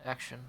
Action.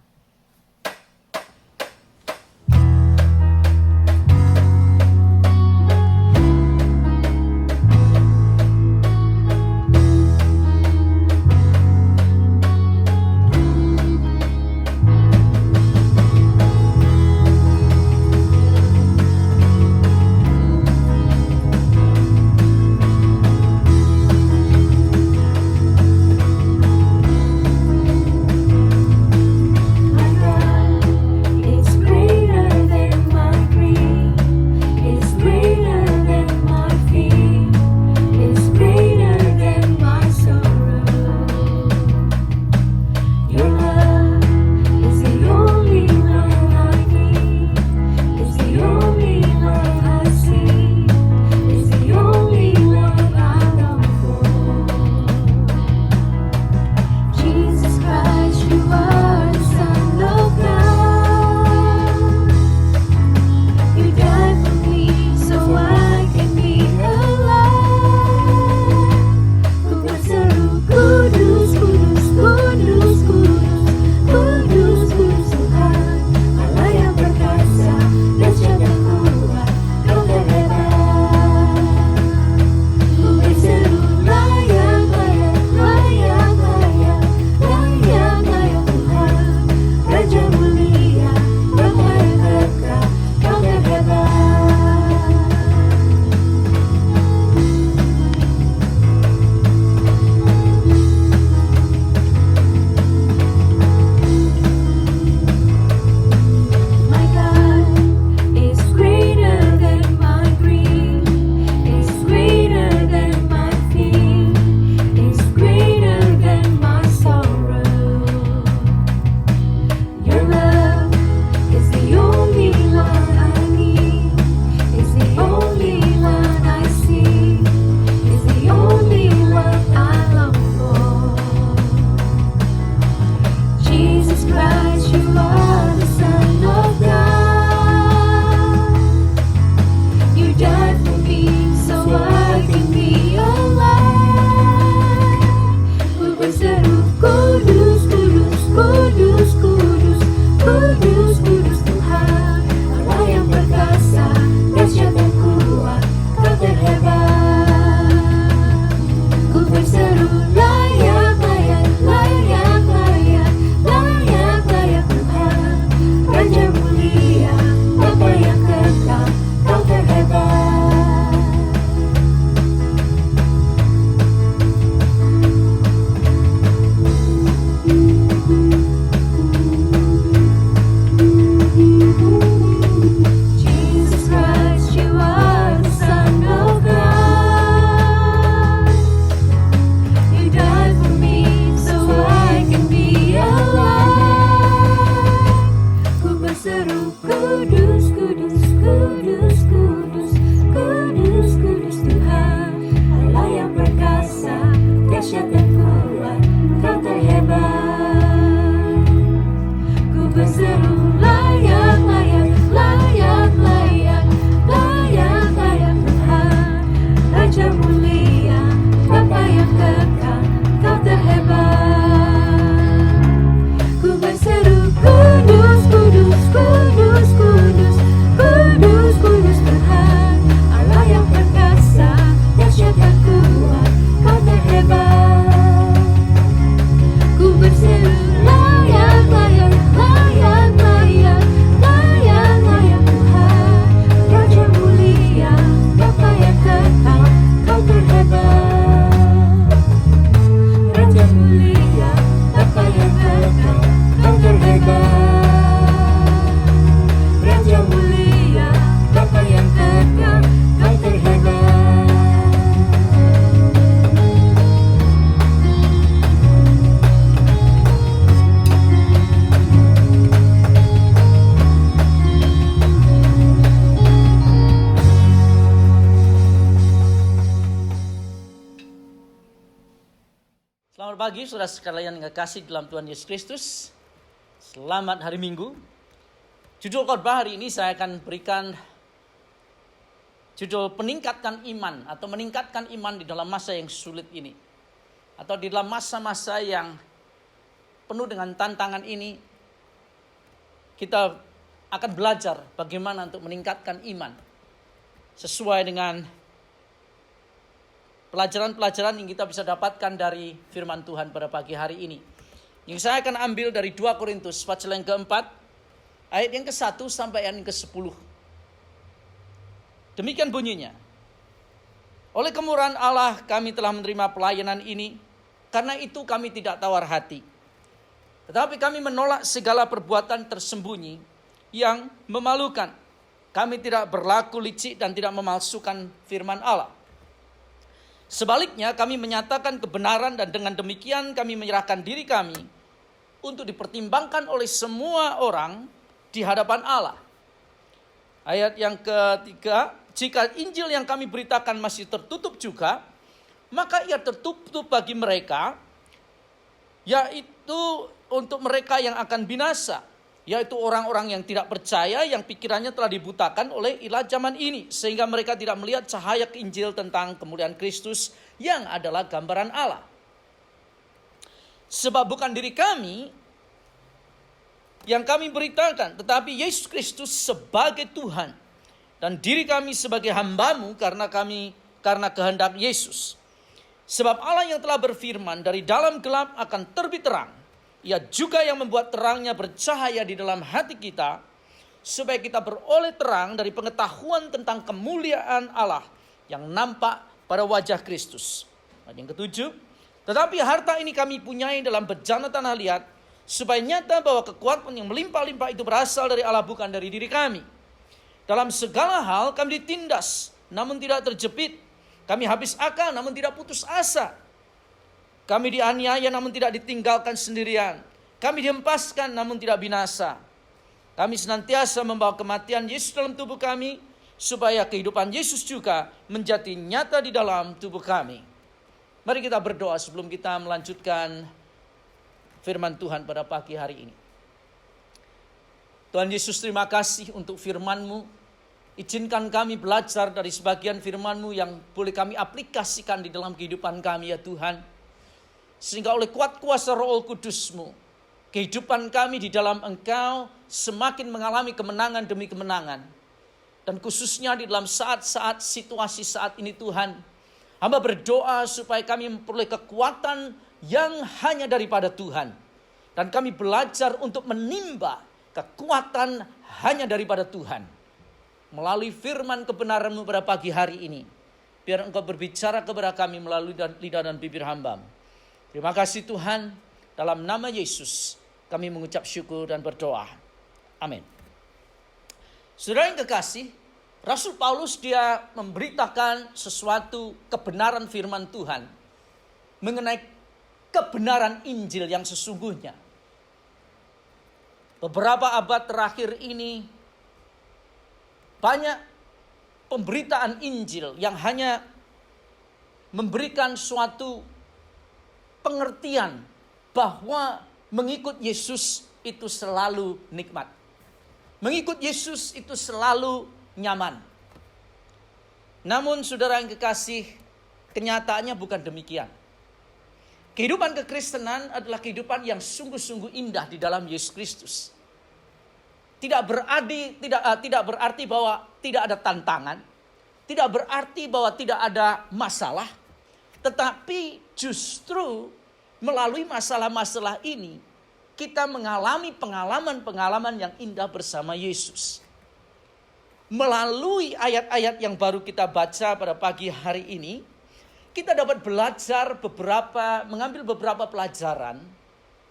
Selamat pagi saudara sekalian yang kekasih dalam Tuhan Yesus Kristus. Selamat hari Minggu. Judul khotbah hari ini saya akan berikan judul peningkatkan iman atau meningkatkan iman di dalam masa yang sulit ini. Atau di dalam masa-masa yang penuh dengan tantangan ini, kita akan belajar bagaimana untuk meningkatkan iman sesuai dengan pelajaran-pelajaran yang kita bisa dapatkan dari firman Tuhan pada pagi hari ini. Yang saya akan ambil dari 2 Korintus pasal yang keempat, ayat yang ke-1 sampai ayat yang ke-10. Demikian bunyinya. Oleh kemurahan Allah kami telah menerima pelayanan ini, karena itu kami tidak tawar hati. Tetapi kami menolak segala perbuatan tersembunyi yang memalukan. Kami tidak berlaku licik dan tidak memalsukan firman Allah. Sebaliknya kami menyatakan kebenaran dan dengan demikian kami menyerahkan diri kami untuk dipertimbangkan oleh semua orang di hadapan Allah. Ayat yang ketiga, jika Injil yang kami beritakan masih tertutup juga, maka ia tertutup bagi mereka, yaitu untuk mereka yang akan binasa, yaitu orang-orang yang tidak percaya, yang pikirannya telah dibutakan oleh ilah zaman ini, sehingga mereka tidak melihat cahaya Injil tentang kemuliaan Kristus yang adalah gambaran Allah. Sebab bukan diri kami yang kami beritakan, tetapi Yesus Kristus sebagai Tuhan, dan diri kami sebagai hamba-Mu karena kehendak Yesus. Sebab Allah yang telah berfirman, dari dalam gelap akan terbit terang. Ia juga yang membuat terangnya bercahaya di dalam hati kita, supaya kita beroleh terang dari pengetahuan tentang kemuliaan Allah yang nampak pada wajah Kristus. Ayat yang ke-7, tetapi harta ini kami punyai dalam bejana tanah liat, supaya nyata bahwa kekuatan yang melimpah-limpah itu berasal dari Allah, bukan dari diri kami. Dalam segala hal kami ditindas, namun tidak terjepit. Kami habis akal, namun tidak putus asa. Kami dianiaya, namun tidak ditinggalkan sendirian. Kami dihempaskan, namun tidak binasa. Kami senantiasa membawa kematian Yesus dalam tubuh kami, supaya kehidupan Yesus juga menjadi nyata di dalam tubuh kami. Mari kita berdoa sebelum kita melanjutkan firman Tuhan pada pagi hari ini. Tuhan Yesus, terima kasih untuk firman-Mu. Izinkan kami belajar dari sebagian firman-Mu yang boleh kami aplikasikan di dalam kehidupan kami, ya Tuhan. Sehingga oleh kuat kuasa Roh Kudus-Mu, kehidupan kami di dalam Engkau semakin mengalami kemenangan demi kemenangan. Dan khususnya di dalam saat-saat situasi saat ini Tuhan, hamba berdoa supaya kami memperoleh kekuatan yang hanya daripada Tuhan. Dan kami belajar untuk menimba kekuatan hanya daripada Tuhan. Melalui firman kebenaran-Mu pada pagi hari ini, biar Engkau berbicara kepada kami melalui lidah dan bibir hamba-Mu. Terima kasih Tuhan, dalam nama Yesus kami mengucap syukur dan berdoa. Amin. Saudara yang kekasih, Rasul Paulus dia memberitakan sesuatu kebenaran firman Tuhan mengenai kebenaran Injil yang sesungguhnya. Beberapa abad terakhir ini banyak pemberitaan Injil yang hanya memberikan suatu pengertian bahwa mengikut Yesus itu selalu nikmat. Mengikut Yesus itu selalu nyaman. Namun saudara yang kekasih, kenyataannya bukan demikian. Kehidupan kekristenan adalah kehidupan yang sungguh-sungguh indah di dalam Yesus Kristus. Tidak berarti bahwa tidak ada tantangan, tidak berarti bahwa tidak ada masalah, tetapi justru melalui masalah-masalah ini kita mengalami pengalaman-pengalaman yang indah bersama Yesus. Melalui ayat-ayat yang baru kita baca pada pagi hari ini, kita dapat belajar mengambil beberapa pelajaran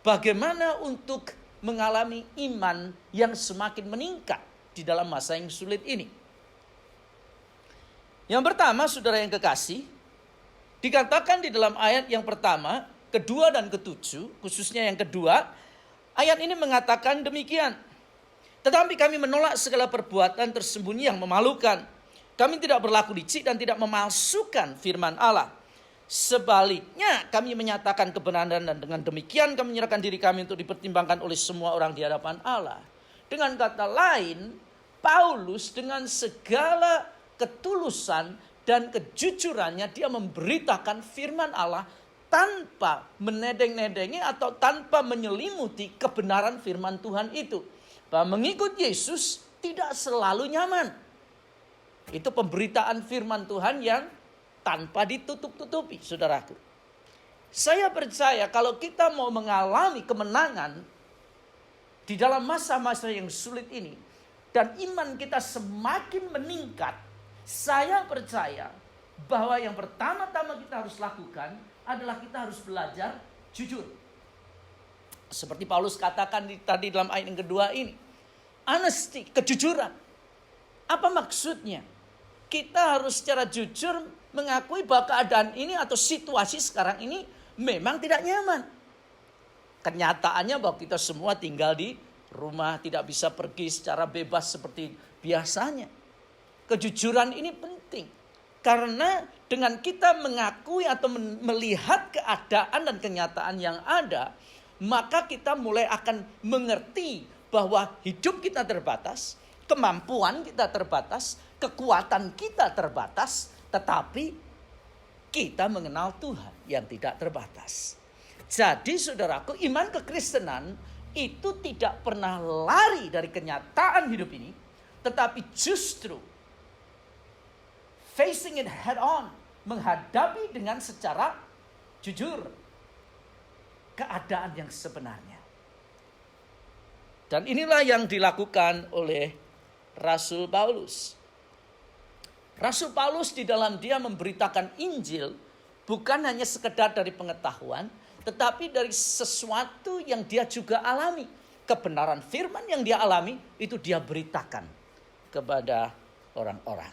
bagaimana untuk mengalami iman yang semakin meningkat di dalam masa yang sulit ini. Yang pertama, saudara yang kekasih, dikatakan di dalam ayat yang pertama, kedua dan ketujuh, khususnya yang kedua, ayat ini mengatakan demikian. Tetapi kami menolak segala perbuatan tersembunyi yang memalukan. Kami tidak berlaku licik dan tidak memalsukan firman Allah. Sebaliknya kami menyatakan kebenaran dan dengan demikian kami menyerahkan diri kami untuk dipertimbangkan oleh semua orang di hadapan Allah. Dengan kata lain, Paulus dengan segala ketulusan dan kejujurannya dia memberitakan firman Allah tanpa menedeng-nedengi atau tanpa menyelimuti kebenaran firman Tuhan itu. Bahwa mengikut Yesus tidak selalu nyaman. Itu pemberitaan firman Tuhan yang tanpa ditutup-tutupi, saudaraku. Saya percaya kalau kita mau mengalami kemenangan di dalam masa-masa yang sulit ini, dan iman kita semakin meningkat, saya percaya bahwa yang pertama-tama kita harus lakukan adalah kita harus belajar jujur. Seperti Paulus katakan tadi dalam ayat yang kedua ini. Honesty, kejujuran. Apa maksudnya? Kita harus secara jujur mengakui bahwa keadaan ini atau situasi sekarang ini memang tidak nyaman. Kenyataannya bahwa kita semua tinggal di rumah, tidak bisa pergi secara bebas seperti biasanya. Kejujuran ini penting. Karena dengan kita mengakui atau melihat keadaan dan kenyataan yang ada, maka kita mulai akan mengerti bahwa hidup kita terbatas, kemampuan kita terbatas, kekuatan kita terbatas, tetapi kita mengenal Tuhan yang tidak terbatas. Jadi saudaraku, iman kekristenan itu tidak pernah lari dari kenyataan hidup ini, tetapi justru facing it head on, menghadapi dengan secara jujur keadaan yang sebenarnya. Dan inilah yang dilakukan oleh Rasul Paulus. Rasul Paulus di dalam dia memberitakan Injil bukan hanya sekedar dari pengetahuan, tetapi dari sesuatu yang dia juga alami. Kebenaran firman yang dia alami itu dia beritakan kepada orang-orang.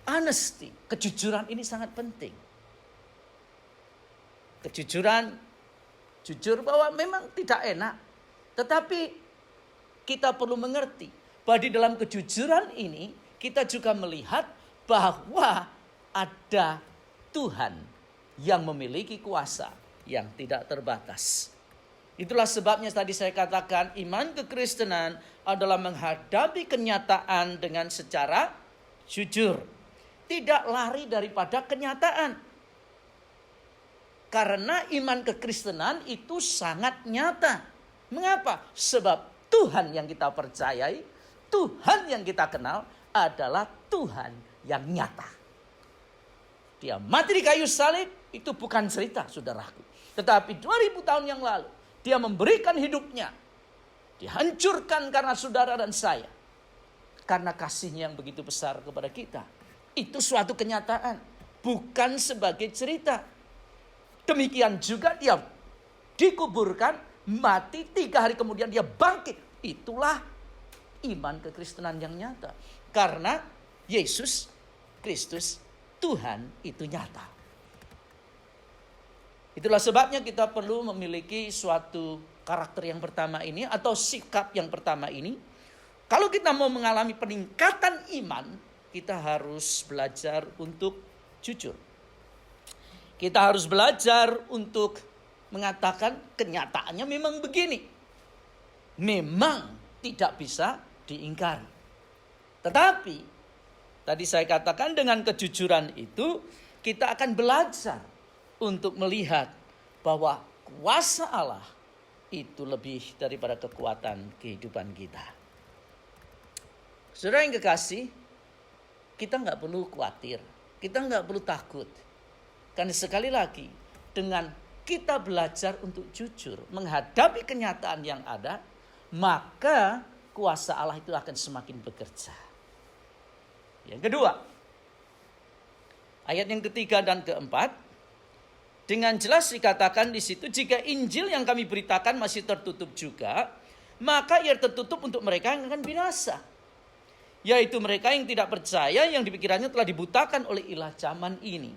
Honesty, kejujuran ini sangat penting. Kejujuran, jujur bahwa memang tidak enak. Tetapi kita perlu mengerti bahwa di dalam kejujuran ini kita juga melihat bahwa ada Tuhan yang memiliki kuasa yang tidak terbatas. Itulah sebabnya tadi saya katakan iman kekristenan adalah menghadapi kenyataan dengan secara jujur. Tidak lari daripada kenyataan. Karena iman kekristenan itu sangat nyata. Mengapa? Sebab Tuhan yang kita percayai, Tuhan yang kita kenal adalah Tuhan yang nyata. Dia mati di kayu salib, itu bukan cerita, saudaraku. Tetapi 2000 tahun yang lalu, dia memberikan hidupnya. Dihancurkan karena saudara dan saya. Karena kasihnya yang begitu besar kepada kita. Itu suatu kenyataan. Bukan sebagai cerita. Demikian juga dia dikuburkan, mati, 3 hari kemudian dia bangkit. Itulah iman kekristenan yang nyata. Karena Yesus Kristus Tuhan itu nyata. Itulah sebabnya kita perlu memiliki suatu karakter yang pertama ini atau sikap yang pertama ini. Kalau kita mau mengalami peningkatan iman, kita harus belajar untuk jujur. Kita harus belajar untuk mengatakan kenyataannya memang begini. Memang tidak bisa diingkari. Tetapi tadi saya katakan dengan kejujuran itu kita akan belajar untuk melihat bahwa kuasa Allah itu lebih daripada kekuatan kehidupan kita. Saudara yang kekasih, kita nggak perlu khawatir, kita nggak perlu takut. Karena sekali lagi, dengan kita belajar untuk jujur menghadapi kenyataan yang ada, maka kuasa Allah itu akan semakin bekerja. Yang kedua, ayat yang ketiga dan keempat, dengan jelas dikatakan di situ, jika Injil yang kami beritakan masih tertutup juga, maka ia tertutup untuk mereka yang akan binasa. Yaitu mereka yang tidak percaya, yang dipikirannya telah dibutakan oleh ilah zaman ini.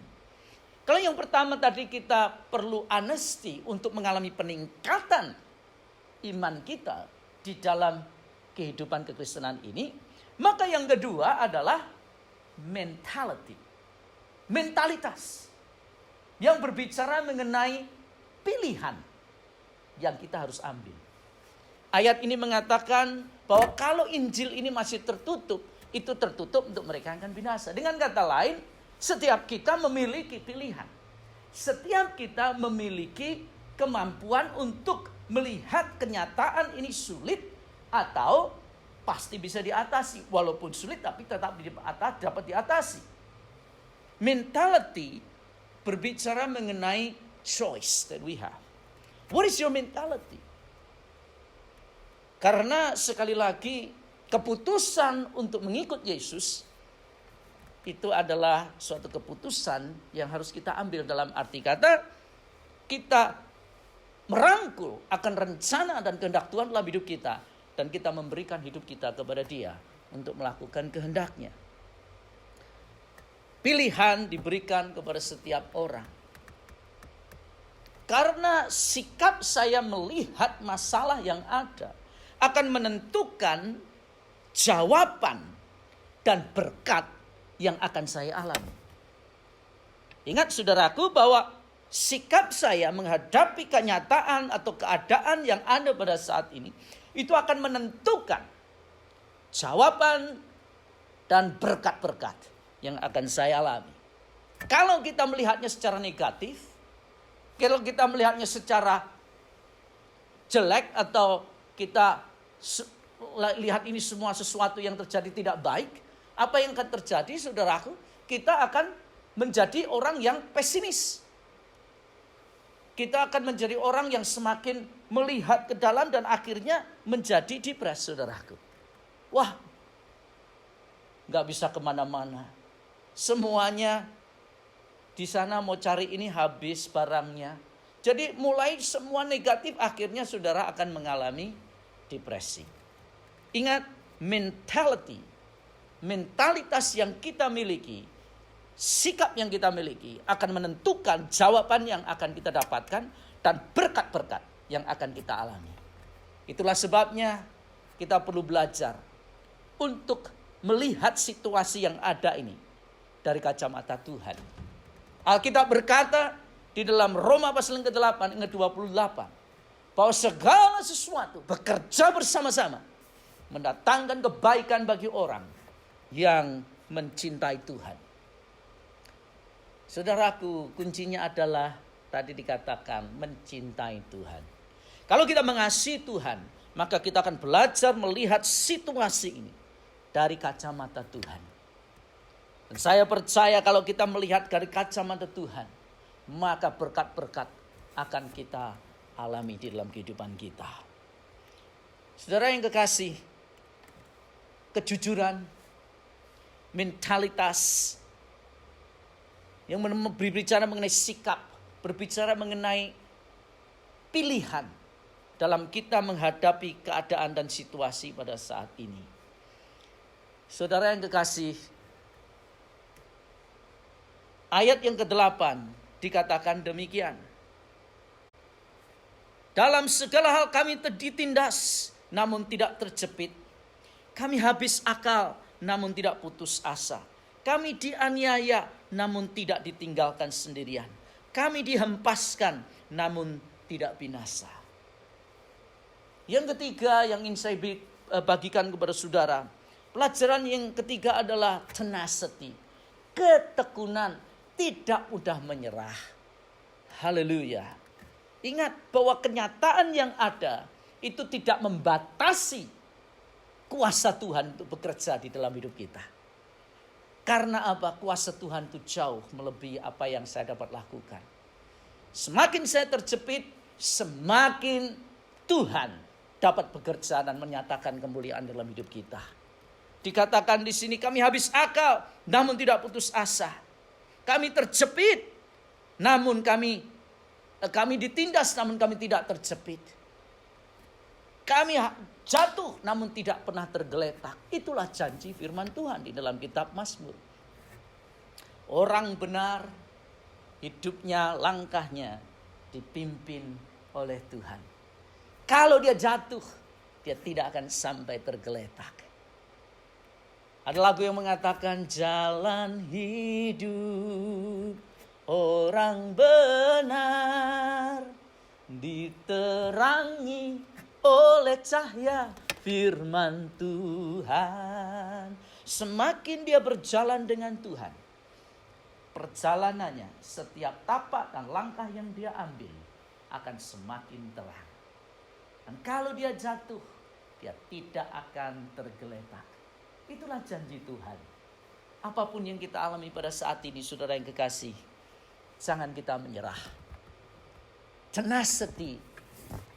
Kalau yang pertama tadi kita perlu honesty untuk mengalami peningkatan iman kita di dalam kehidupan kekristenan ini, maka yang kedua adalah mentalitas yang berbicara mengenai pilihan yang kita harus ambil. Ayat ini mengatakan bahwa kalau Injil ini masih tertutup, itu tertutup untuk mereka yang akan binasa. Dengan kata lain, setiap kita memiliki pilihan. setiap kita memiliki kemampuan untuk melihat kenyataan ini sulit atau pasti bisa diatasi. Walaupun sulit tapi tetap dapat diatasi. Mentality berbicara mengenai choice that we have. What is your mentality? Karena sekali lagi keputusan untuk mengikut Yesus itu adalah suatu keputusan yang harus kita ambil, dalam arti kata kita merangkul akan rencana dan kehendak Tuhan dalam hidup kita, dan kita memberikan hidup kita kepada Dia untuk melakukan kehendaknya. Pilihan diberikan kepada setiap orang. Karena sikap saya melihat masalah yang ada akan menentukan jawaban dan berkat yang akan saya alami. Ingat saudaraku bahwa sikap saya menghadapi kenyataan atau keadaan yang ada pada saat ini itu akan menentukan jawaban dan berkat-berkat yang akan saya alami. Kalau kita melihatnya secara negatif, kalau kita melihatnya secara jelek, atau kita lihat ini semua sesuatu yang terjadi tidak baik, apa yang akan terjadi saudaraku? Kita akan menjadi orang yang pesimis. Kita akan menjadi orang yang semakin melihat ke dalam dan akhirnya menjadi depresi saudaraku. Wah, gak bisa kemana-mana. Semuanya di sana mau cari ini habis barangnya. Jadi mulai semua negatif, akhirnya saudara akan mengalami depresi. Ingat, mentalitas yang kita miliki, sikap yang kita miliki akan menentukan jawaban yang akan kita dapatkan dan berkat-berkat yang akan kita alami. Itulah sebabnya kita perlu belajar untuk melihat situasi yang ada ini dari kacamata Tuhan. Alkitab berkata di dalam Roma pasal yang ke-8 ayat 28 bahwa segala sesuatu bekerja bersama-sama mendatangkan kebaikan bagi orang yang mencintai Tuhan. Saudaraku, kuncinya adalah tadi dikatakan mencintai Tuhan. Kalau kita mengasihi Tuhan, maka kita akan belajar melihat situasi ini dari kacamata Tuhan. Dan saya percaya kalau kita melihat dari kacamata Tuhan, maka berkat-berkat akan kita alami di dalam kehidupan kita. Saudara yang kekasih, kejujuran, mentalitas yang berbicara mengenai sikap, berbicara mengenai pilihan dalam kita menghadapi keadaan dan situasi pada saat ini. Saudara yang kekasih, ayat yang ke-8 dikatakan demikian. Dalam segala hal kami ditindas, namun tidak terjepit. Kami habis akal, namun tidak putus asa. Kami dianiaya, namun tidak ditinggalkan sendirian. Kami dihempaskan, namun tidak binasa. Yang ketiga yang ingin saya bagikan kepada saudara, pelajaran yang ketiga adalah tenacity, ketekunan, tidak mudah menyerah. Haleluya. Ingat bahwa kenyataan yang ada itu tidak membatasi kuasa Tuhan untuk bekerja di dalam hidup kita. Karena apa? Kuasa Tuhan itu jauh melebihi apa yang saya dapat lakukan. Semakin saya terjepit, semakin Tuhan dapat bekerja dan menyatakan kemuliaan dalam hidup kita. Dikatakan di sini, kami habis akal, namun tidak putus asa. Kami terjepit, namun kami ditindas, namun kami tidak terjepit. Kami jatuh, namun tidak pernah tergeletak. Itulah janji firman Tuhan di dalam kitab Mazmur. Orang benar, hidupnya, langkahnya dipimpin oleh Tuhan. Kalau dia jatuh, dia tidak akan sampai tergeletak. Ada lagu yang mengatakan jalan hidup orang benar diterangi oleh cahaya firman Tuhan. Semakin dia berjalan dengan Tuhan, perjalanannya, setiap tapak dan langkah yang dia ambil akan semakin terang. Dan kalau dia jatuh, dia tidak akan tergeletak. Itulah janji Tuhan. Apapun yang kita alami pada saat ini, saudara yang kekasih, jangan kita menyerah. Tenacity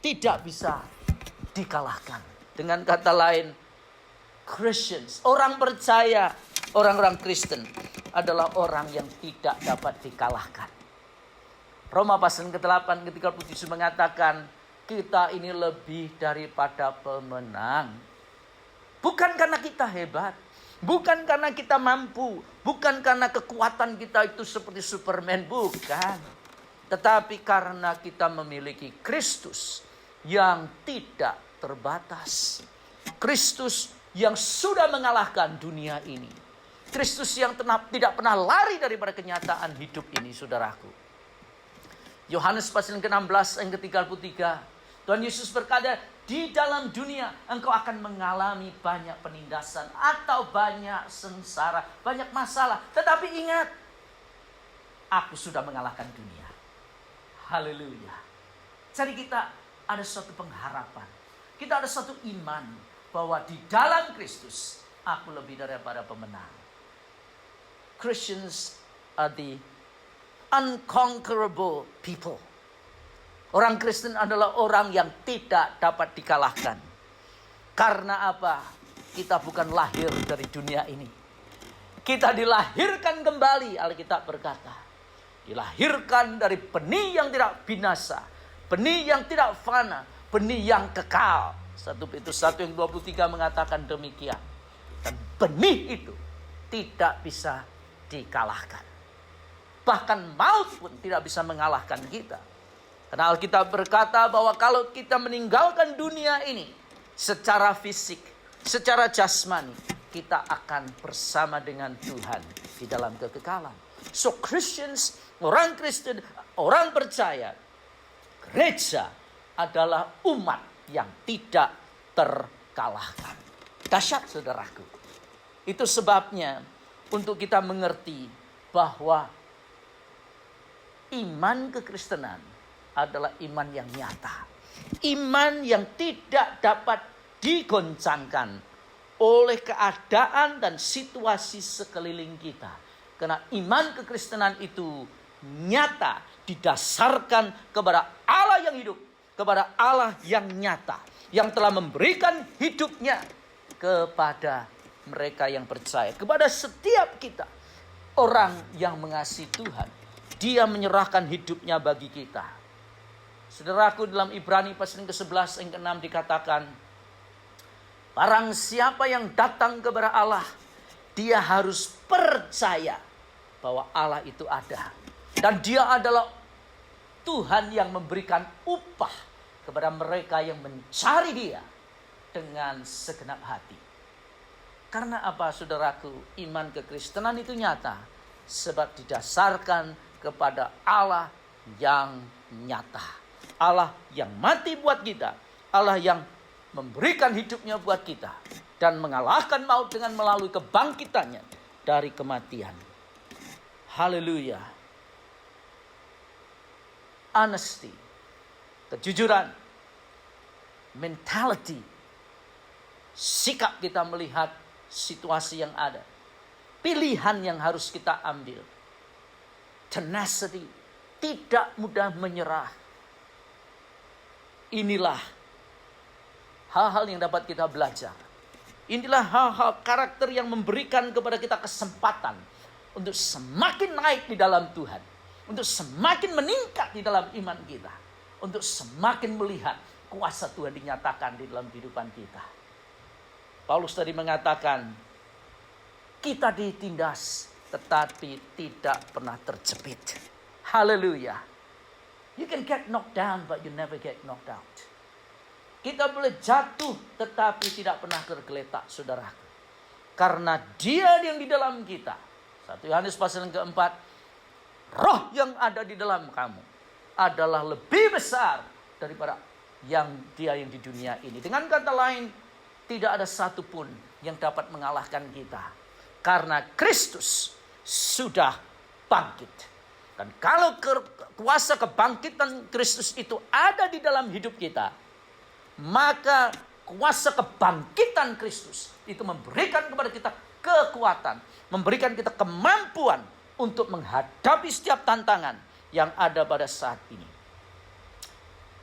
tidak bisa dikalahkan. Dengan kata lain, Christians, orang percaya, orang-orang Kristen adalah orang yang tidak dapat dikalahkan. Roma pasal ke-8 ketika 37 mengatakan, kita ini lebih daripada pemenang. Bukan karena kita hebat, bukan karena kita mampu, bukan karena kekuatan kita itu seperti Superman, bukan. Tetapi karena kita memiliki Kristus yang tidak terbatas. Kristus yang sudah mengalahkan dunia ini. Kristus yang tidak pernah lari daripada kenyataan hidup ini, saudaraku. Yohanes pasal ke-16 ayat ke-33. Tuhan Yesus berkata, di dalam dunia engkau akan mengalami banyak penindasan atau banyak sengsara, banyak masalah. Tetapi ingat, aku sudah mengalahkan dunia. Haleluya. Jadi kita ada suatu pengharapan. Kita ada suatu iman bahwa di dalam Kristus aku lebih daripada pemenang. Christians are the unconquerable people. Orang Kristen adalah orang yang tidak dapat dikalahkan. Karena apa? Kita bukan lahir dari dunia ini. Kita dilahirkan kembali, Alkitab berkata. Dilahirkan dari benih yang tidak binasa. Benih yang tidak fana. Benih yang kekal. 1 Petrus 1 yang 23 mengatakan demikian. Dan benih itu tidak bisa dikalahkan. Bahkan maut pun tidak bisa mengalahkan kita. Karena Alkitab berkata bahwa kalau kita meninggalkan dunia ini secara fisik, secara jasmani, kita akan bersama dengan Tuhan di dalam kekekalan. So Christians, orang Kristen, orang percaya, gereja adalah umat yang tidak terkalahkan. Dahsyat, saudaraku. Itu sebabnya untuk kita mengerti bahwa iman kekristenan adalah iman yang nyata. Iman yang tidak dapat digoncangkan oleh keadaan dan situasi sekeliling kita. Karena iman kekristenan itu nyata, didasarkan kepada Allah yang hidup, kepada Allah yang nyata, yang telah memberikan hidupnya kepada mereka yang percaya, kepada setiap kita. Orang yang mengasihi Tuhan, dia menyerahkan hidupnya bagi kita. Saudaraku, dalam Ibrani pasal ke-11 yang ke-6 dikatakan, barang siapa yang datang kepada Allah, dia harus percaya bahwa Allah itu ada. Dan dia adalah Tuhan yang memberikan upah kepada mereka yang mencari dia dengan segenap hati. Karena apa, saudaraku? Iman kekristenan itu nyata sebab didasarkan kepada Allah yang nyata. Allah yang mati buat kita. Allah yang memberikan hidupnya buat kita. Dan mengalahkan maut dengan melalui kebangkitannya dari kematian. Haleluya. Honesty. Kejujuran. Mentality. Sikap kita melihat situasi yang ada. Pilihan yang harus kita ambil. Tenacity. Tidak mudah menyerah. Inilah hal-hal yang dapat kita belajar. Inilah hal-hal karakter yang memberikan kepada kita kesempatan untuk semakin naik di dalam Tuhan. Untuk semakin meningkat di dalam iman kita. Untuk semakin melihat kuasa Tuhan dinyatakan di dalam kehidupan kita. Paulus tadi mengatakan, kita ditindas tetapi tidak pernah terjepit. Haleluya. You can get knocked down, but you never get knocked out. Kita boleh jatuh, tetapi tidak pernah tergeletak, saudaraku. Karena dia yang di dalam kita. 1 Yohanes pasal yang keempat. Roh yang ada di dalam kamu adalah lebih besar daripada dia yang di dunia ini. Dengan kata lain, tidak ada satupun yang dapat mengalahkan kita. Karena Kristus sudah bangkit. Dan kalau kuasa kebangkitan Kristus itu ada di dalam hidup kita, maka kuasa kebangkitan Kristus itu memberikan kepada kita kekuatan, memberikan kita kemampuan untuk menghadapi setiap tantangan yang ada pada saat ini.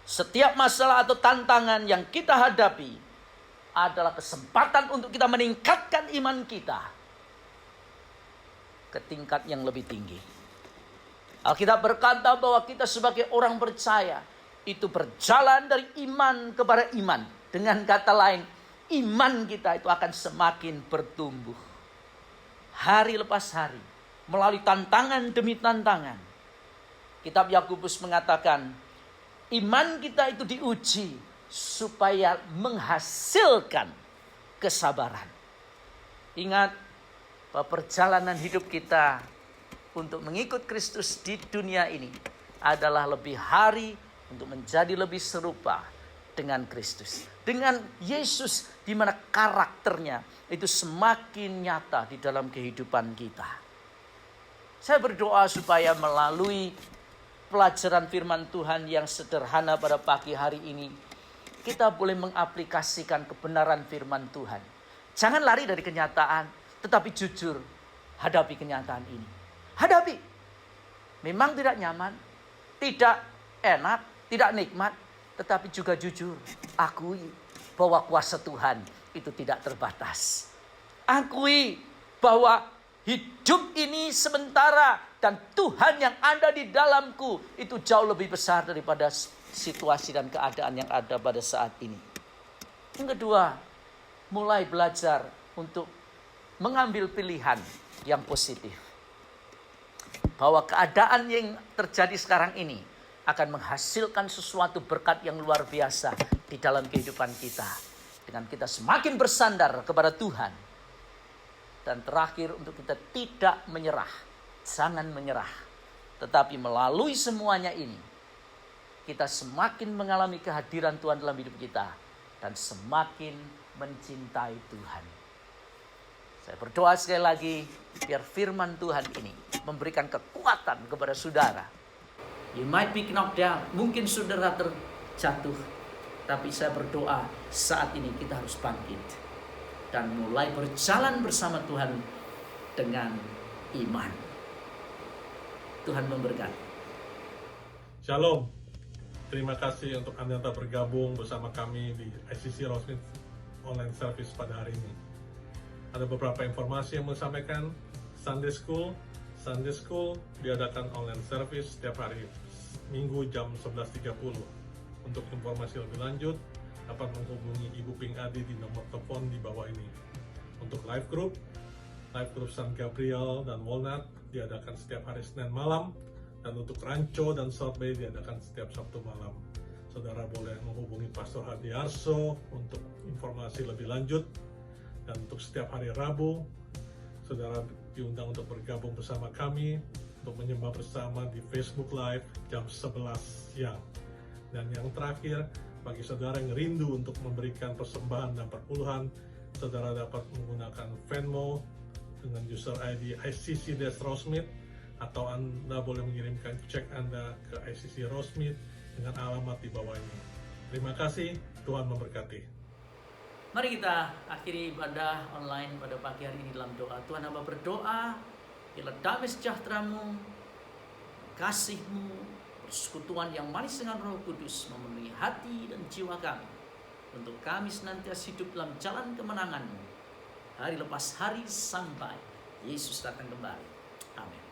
Setiap masalah atau tantangan yang kita hadapi adalah kesempatan untuk kita meningkatkan iman kita ke tingkat yang lebih tinggi. Alkitab berkata bahwa kita sebagai orang percaya itu berjalan dari iman kepada iman. Dengan kata lain, iman kita itu akan semakin bertumbuh. Hari lepas hari, melalui tantangan demi tantangan. Kitab Yakobus mengatakan, iman kita itu diuji supaya menghasilkan kesabaran. Ingat bahwa perjalanan hidup kita untuk mengikut Kristus di dunia ini adalah lebih hari untuk menjadi lebih serupa dengan Kristus. Dengan Yesus, di mana karakternya itu semakin nyata di dalam kehidupan kita. Saya berdoa supaya melalui pelajaran firman Tuhan yang sederhana pada pagi hari ini, kita boleh mengaplikasikan kebenaran firman Tuhan. Jangan lari dari kenyataan, tetapi jujur hadapi kenyataan ini. Hadapi. Memang tidak nyaman, tidak enak, tidak nikmat, tetapi juga jujur. Akui bahwa kuasa Tuhan itu tidak terbatas. Akui bahwa hidup ini sementara dan Tuhan yang ada di dalamku itu jauh lebih besar daripada situasi dan keadaan yang ada pada saat ini. Yang kedua, mulai belajar untuk mengambil pilihan yang positif. Bahwa keadaan yang terjadi sekarang ini akan menghasilkan sesuatu berkat yang luar biasa di dalam kehidupan kita. Dengan kita semakin bersandar kepada Tuhan. Dan terakhir, untuk kita tidak menyerah. Jangan menyerah. Tetapi melalui semuanya ini, kita semakin mengalami kehadiran Tuhan dalam hidup kita. Dan semakin mencintai Tuhan. Saya berdoa sekali lagi, biar firman Tuhan ini memberikan kekuatan kepada saudara. You might be knocked down. Mungkin saudara terjatuh. Tapi saya berdoa saat ini kita harus bangkit. Dan mulai berjalan bersama Tuhan dengan iman. Tuhan memberkati. Shalom. Terima kasih untuk Anda telah bergabung bersama kami di ICC Rosmith Online Service pada hari ini. Ada beberapa informasi yang mau disampaikan. Sunday School diadakan online service setiap hari Minggu jam 11.30. Untuk informasi lebih lanjut, dapat menghubungi Ibu Ping Adi di nomor telepon di bawah ini. Untuk live group San Gabriel dan Walnut diadakan setiap hari Senin malam. Dan untuk Rancho dan South Bay diadakan setiap Sabtu malam. Saudara boleh menghubungi Pastor Hadiarso untuk informasi lebih lanjut. Dan untuk setiap hari Rabu, saudara diundang untuk bergabung bersama kami untuk menyembah bersama di Facebook Live jam 11 siang. Dan yang terakhir, bagi saudara yang rindu untuk memberikan persembahan dan perpuluhan, saudara dapat menggunakan Venmo dengan user ID ICC-Rosmith, atau Anda boleh mengirimkan cek Anda ke ICC Rosmith dengan alamat di bawah ini. Terima kasih, Tuhan memberkati. Mari kita akhiri ibadah online pada pagi hari ini dalam doa. Tuhan, hamba berdoa, biarlah damai sejahtera-Mu, kasih-Mu, persekutuan yang manis dengan Roh Kudus memenuhi hati dan jiwa kami, untuk kami senantiasa hidup dalam jalan kemenangan-Mu, hari lepas hari sampai Yesus datang kembali. Amin.